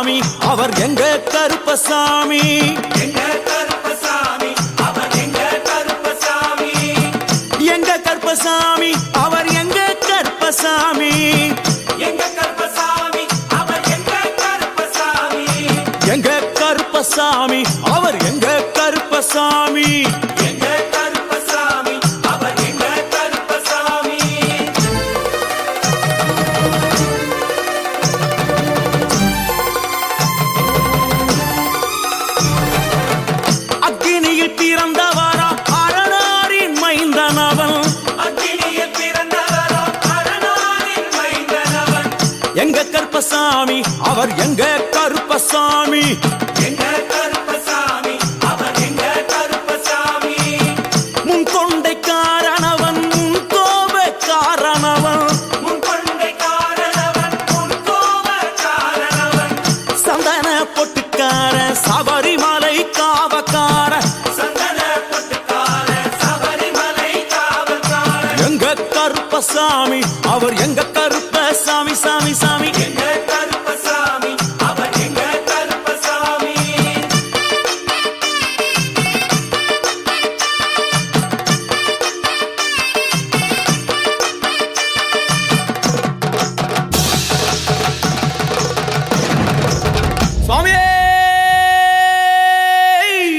கருப்பசாமி அவர் எங்க கருப்பசாமி எங்க கருப்பசாமி அவர் எங்க கருப்பசாமி எங்க கருப்பசாமி அவர் எங்க கருப்பசாமி எங்க கருப்பசாமி அவர் எங்க கருப்பசாமி எங்க கருப்பசாமி அவர் எங்க கருப்பசாமி எங்க கருப்பசாமி அவர் எங்க கருப்பசாமி அக்கினியில் பிறந்தவரா அரணாரின் மைந்தனவன் அக்கினியில் பிறந்தவரோ அரணாரின் மைந்தனவன் எங்க கருப்பசாமி அவர் எங்க கருப்பசாமி எங்க கருப்பசாமி அவர் எங்க கருப்பசாமி முன் கொண்டை காரணவன் முன் கோப காரணவன் முன் கொண்டை காரணவன் முன் கோப காரணவன் சந்தன பொட்டுக்கார சபரிமலை காவக்கார சந்தன பொட்டுக்கார சபரிமலை காவல்கார எங்க கருப்பசாமி அவர் எங்க கருப்பசாமி சாமி சாமி எங்க கருப்பசாமி அவர் எங்க கருப்பசாமி சுவாமியே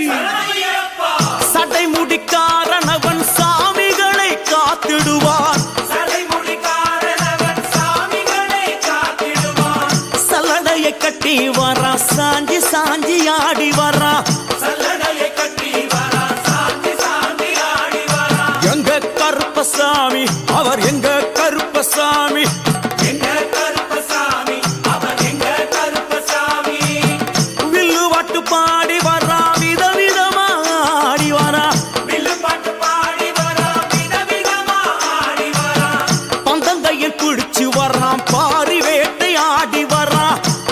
சரணமையப்பா சட்டை முடிக்காரணவன் சாமிகளை காத்திடுவான் சடைமுடி காரணவன் சாமிகளை காத்திடுவான் சல்லடையை கட்டி வரா சாஞ்சி சாஞ்சி ஆடி வரா சல்லடையை கட்டி வரா சாந்தி சாந்தி ஆடி வரா எங்க கருப்பசாமி அவர் எங்க கருப்பசாமி எங்க கருப்பசாமி அவர் எங்க கருப்பசாமி வில்லு வாட்டு பாடி வரா விதவிதமா ஆடி வரா வில்லு பாட்டு பாடி வரா விதவிதமா ஆடி வரா பந்தங்கையில் குடிச்சு வர்றான் பாரி வேட்டை ஆடி வரா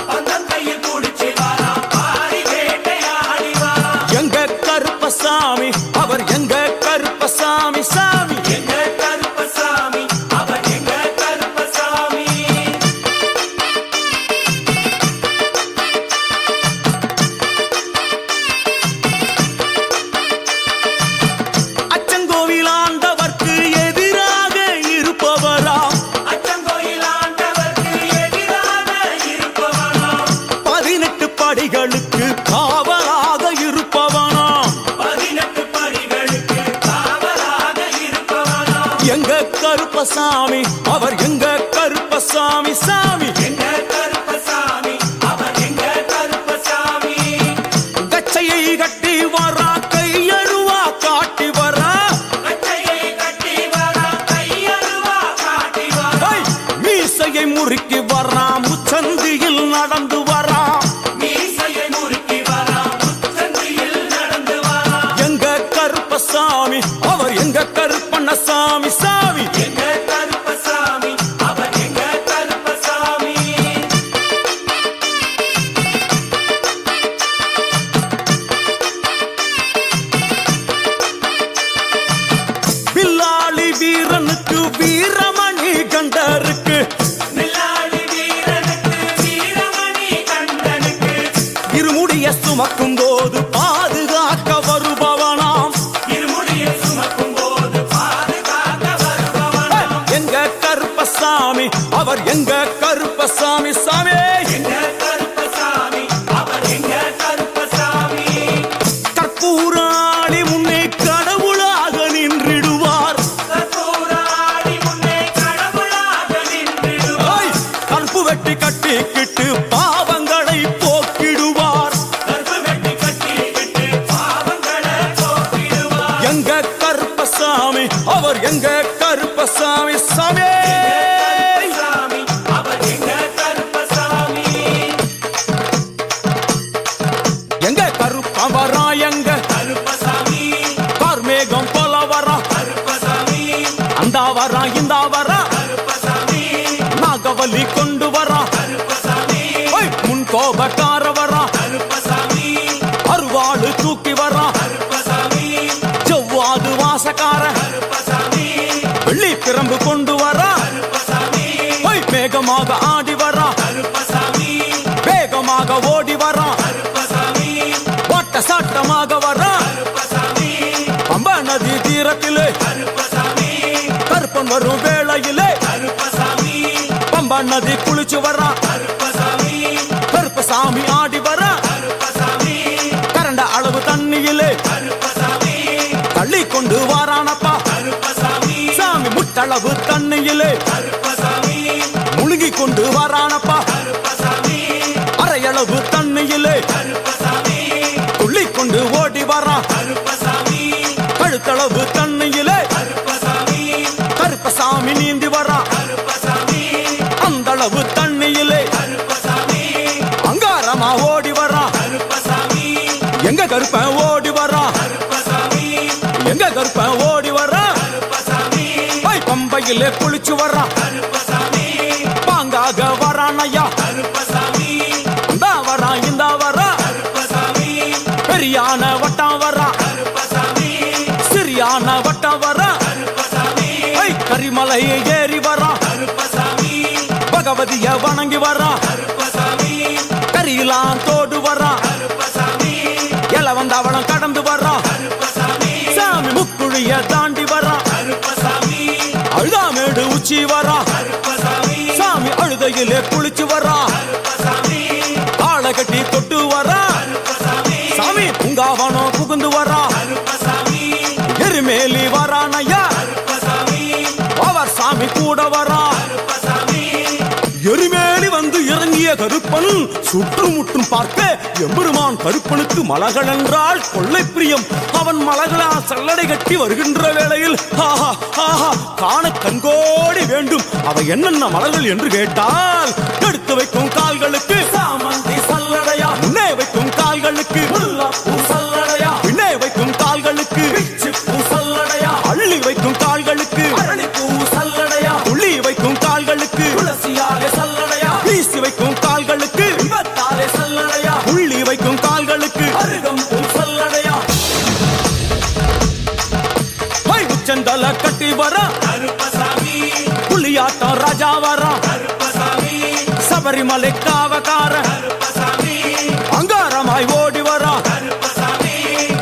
பந்தங்கையில் குடிச்சு வரா பாரி வேட்டையாடி வரா எங்க கருப்பசாமி அவர் எங்க கருப்பசாமி சாமி எங்க கருப்பசாமி அவர் எங்க கருப்பசாமி அச்சங்கோவில் ஆண்டவர்க்கு எதிராக இருப்பவரா அச்சங்கோயில் ஆண்டவர்க்கு எதிராக இருப்பவனாம் 18 படிகளுக்கு காவலாக இருப்பவனாம் 18 படிகளுக்கு காவலாக இருப்பவனாம் எங்க கருப்பசாமி அவர் எங்க கருப்பசாமி சாமி எங்க கருப்பசாமி அவர் எங்க கருப்பசாமி கச்சையை கட்டி வரா கையழுவா காட்டி வரா கட்டையை கட்டி வரா கையருவா காட்டி வரா ஐ, மீசையை முறுக்கி வரா முச்சந்தியில் நடந்து வரா மீசையை முறுக்கி வரா முச்சந்தியில் நடந்து வரா எங்க கருப்பசாமி அவர் எங்க கருப்பண்ணசாமி சாமி எங்க கருப்பசாமி அவர் எங்க கருப்பசாமி பில்லாளி வீரனுக்கு வீரமணி கண்டருக்கு நில்லாளி வீரனுக்கு வீரமணி கண்டனுக்கு இருமுடிய சுமக்கும் போது பாதுகாக்க வருபவனாம் இருமுடிய சுமக்கும் போது பாதுகாக்க வருபவனாம் எங்க கருப்பசாமி அவர் எங்க கருப்பசாமி சாமி எங்க கருப்பசாமி அவர் எங்க கருப்பசாமி கற்பூராளி முன்னே கடவுளாக நின்றிடுவார் கற்பூராடி முன்னே கடவுளாக நின்றிடுவார் ஐ, கற்பு வெட்டி கட்டிக்கிட்டு பாவங்களை போக்கிடுவார் கற்பு வெட்டி கட்டிக்கிட்டு பாவங்களை போக்கிடுவார் எங்க கருப்பசாமி அவர் எங்க கருப்பசாமி சாமி கருப்பசாமி அவர் எங்க கருப்பசாமி எங்க கருப்பவரா எங்க கருப்பசாமி கார்மேகம் போல வரா கருப்பசாமி அந்த வரா இந்த வரா கருப்பசாமி நாகவலி கொண்டு வரா கருப்பசாமி ஐ, முன் கோபக்கார வரா கருப்பசாமி அருவாளு தூக்கி வரா கருப்பசாமி செவ்வாது வாசக்கார கருப்பசாமி வெள்ளி பிரம்பு கொண்டு வரா கருப்பசாமி மேகமாக ஆடி வரா கருப்பசாமி வேகமாக கருப்பன் வரும் வேளையிலே கருப்பசாமி பம்பா நதி குளிச்சு வர்றான் கருப்பசாமி கருப்பசாமி ஆடி வர்றா கருப்பசாமி கரண்ட அளவு தண்ணியிலே கருப்பசாமி தள்ளி கொண்டு வாரானப்பா கருப்பசாமி சாமி முட்டளவு தண்ணியிலே கருப்பசாமி முழுகி கொண்டு வாரானப்பா கருப்பசாமி அரையளவு தண்ணியிலே கருப்பசாமி துள்ளி கொண்டு ஓடி வர்றான் கருப்பசாமி கழுத்தளவு தண்ணியிலே கருப்பசாமி கருப்பசாமி நீந்தி வர்றான் கருப்பசாமி அந்த அளவு தண்ணியிலே கருப்பசாமி அங்காரமா ஓடி வர்றான் கருப்பசாமி எங்க கருப்பன் ஓடி வர்றான் கருப்பசாமி எங்க கருப்பன் ஓடி வர்றான் கருப்பசாமி பம்பையிலே குளிச்சு வர்றான் கருப்பசாமி பாங்காக வரான் ஐயா கருப்பசாமி இந்த வரான் இந்த வரான் கருப்பசாமி பெரியான வட்டம் வர்றான் கருப்பசாமி சிறியான வட்டம் வர்றான் கருப்பசாமி கரிமலையை ஏறி வர்றான் கருப்பசாமி பகவதிய வணங்கி வர்றான் கருப்பசாமி கரியெல்லாம் தோடு வர்றான் கருப்பசாமி இளவந்தவளம் கடந்து வர்றான் கருப்பசாமி சாமி முக்குழிய தாண்டி வர்றான் கருப்பசாமி அழுதாமேடு உச்சி வர்றான் கருப்பசாமி சாமி அழுதையிலே குளிச்சு வர்றான் கருப்பசாமி ஆளை கட்டி தொட்டு வர்றான் கருப்பசாமி சாமி பூங்காவனம் புகுந்து வர்றான் கருப்பசாமி எருமேலி வரான் ஐயா கருப்பசாமி அவர் சாமி கூட வர்றான் கருப்பசாமி எருமேலி வந்து இறங்கிய கருப்பன் சுற்றுமுற்றும் பார்க்க எம்பெருமான் கருப்பனுக்கு மலகள் என்றால் கொள்ளை பிரியம். அவன் மலகளா சல்லடை கட்டி வருகின்ற வேளையில் ஆஹா ஆஹா காண கண்கோடி வேண்டும். அவை என்னென்ன மலர்கள் என்று கேட்டால் எடுத்து வைக்கும் கால்களுக்கு சாமந்தி சல்லடையா, முன்னே வைக்கும் கால்களுக்கு முல்லைப்பூ சல்லடையா, பின்னே வைக்கும் கால்களுக்கு பிச்சிப்பூ சல்லடையா, அள்ளி வைக்கும் கால்களுக்கு அரளிப்பூ சல்லடையா, துள்ளி வைக்கும் கால்களுக்கு துளசியாலே சல்லடையா, வீசி வைக்கும் கால்களுக்கு விபத்தாலே சல்லடையா, புள்ளி வைக்கும் கால்களுக்கு அருகம்பூ சல்லடையா, உச்சந்தல கட்டி வர கருப்பசாமி புலியாட்டம் ராஜா வர கருப்பசாமி சபரிமலை காவக்கார கருப்பசாமி அங்காரமாய் ஓடி வர கருப்பசாமி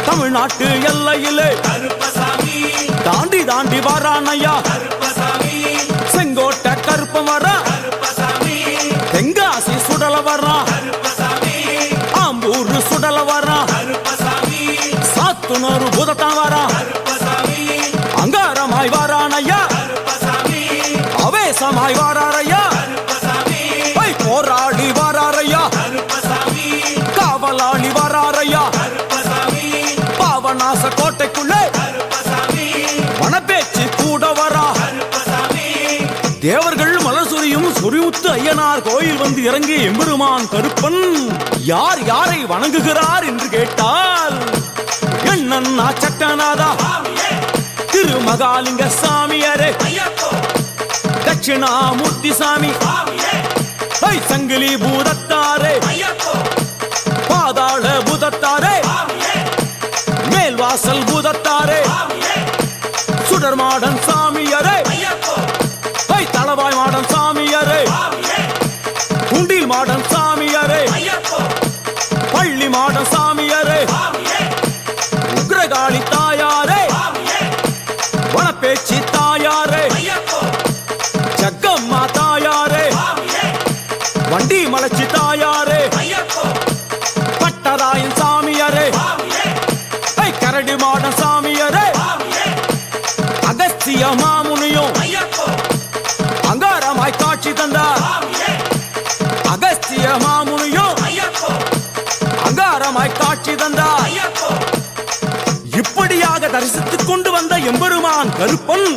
தமிழ்நாட்டு எல்லையிலே கருப்பசாமி தாண்டி தாண்டி வரானையா கருப்பசாமி செங்கோட்டை கருப்பம் வர கருப்பசாமி தெங்காசி சுடல வர கருப்பசாமி ஆம்பூர் சுடல வர கருப்பசாமி சாத்துனூர் புதத்தான் வர கருப்பசாமி அங்காரமாய் வரானையா கருப்பசாமி அவேசமாய் வராரையா கருப்பசாமி போராடி வராரையா கருப்பசாமி காவலாளி வராரையா கருப்பசாமி பாவநாச கோட்டைக்குள்ளே கருப்பசாமி வனப்பேச்சு கூட வரா கருப்பசாமி தேவர்கள் மலர் சொரியும் சொரிமுத்து ஐயனார் கோயில் வந்து இறங்கிய எம்பெருமான் கருப்பன் யார் யாரை வணங்குகிறார் என்று கேட்டால் என்னன்னா சட்டநாதா சாமியே திருமகாலிங்க சாமியாரே ஐயப்போ தட்சிணாமூர்த்தி சாமி சாமியே சங்கிலி பூதத்தாரே ஐயப்போ பாதாள பூதத்தாரே சாமியே மேல்வாசல் பூதத்தாரே சாமியே சுடர்மாடன் சாமியாரே ஐயப்போ தளவாய் மாடன் சாமியாரே சாமியே குண்டில் மாடன் சாமியாரே ஐயப்போ பள்ளி மாடன் சாமியாரே சாமியே உக்ரகாளி தாயாரே சாமியே வனப்பேச்சி தாயாரே ஐயப்போ ஜக்கம்மா தாயாரே சாமியே வண்டி மலச்சி தாயாரே ஐயப்போ பட்டராயன் சாமியாரே சாமியே கரடி மாடன் சாமியாரே சாமியே அகஸ்திய மாமுனியும் ஐயப்போ அங்காரமாய் காட்சி தந்தார் சாமியே அகஸ்திய மாமுனியும் ஐயப்போ அங்காரமாய் காட்சி தந்தார் ஐயப்போ இப்படியாக தரிசித்துக் கொண்டு வந்த எம்பெருமான் கருப்பன்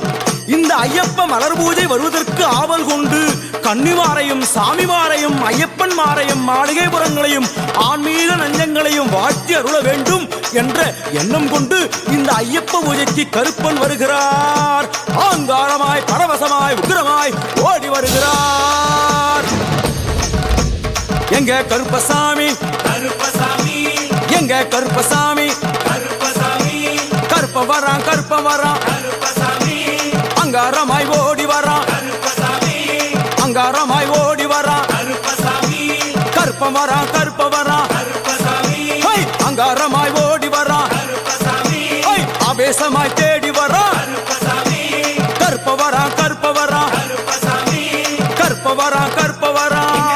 இந்த ஐயப்ப மலர் பூஜை வருவதற்கு ஆவல் கொண்டு கன்னிமாரையும் சாமிமாரையும் ஐயப்பன்மாரையும் மாளிகைபுரங்களையும் ஆன்மீக நஞ்சங்களையும் வாழ்த்தி அருள வேண்டும் என்ற எண்ணம் கொண்டு இந்த ஐயப்ப பூஜைக்கு கருப்பன் வருகிறார். ஆங்காரமாய் பரவசமாய் உக்கிரமாய் ஓடி வருகிறார். எங்க கருப்பசாமி கருப்பசாமி எங்க கருப்பசாமி கருப்பசாமி கருப்ப வரான் கருப்ப வரான் கருப்பசாமி அங்காரமாய் ஓடி வரான் கருப்பசாமி அங்காரமாய் ஓடி வரான் கருப்பசாமி கருப்ப வரான் கருப்ப வரான் கருப்பசாமி அங்காரமாய் ஓடி வரான் கருப்பசாமி ஆவேசமாய் தேடி வரான் கருப்பசாமி கருப்ப வரான் வாரான்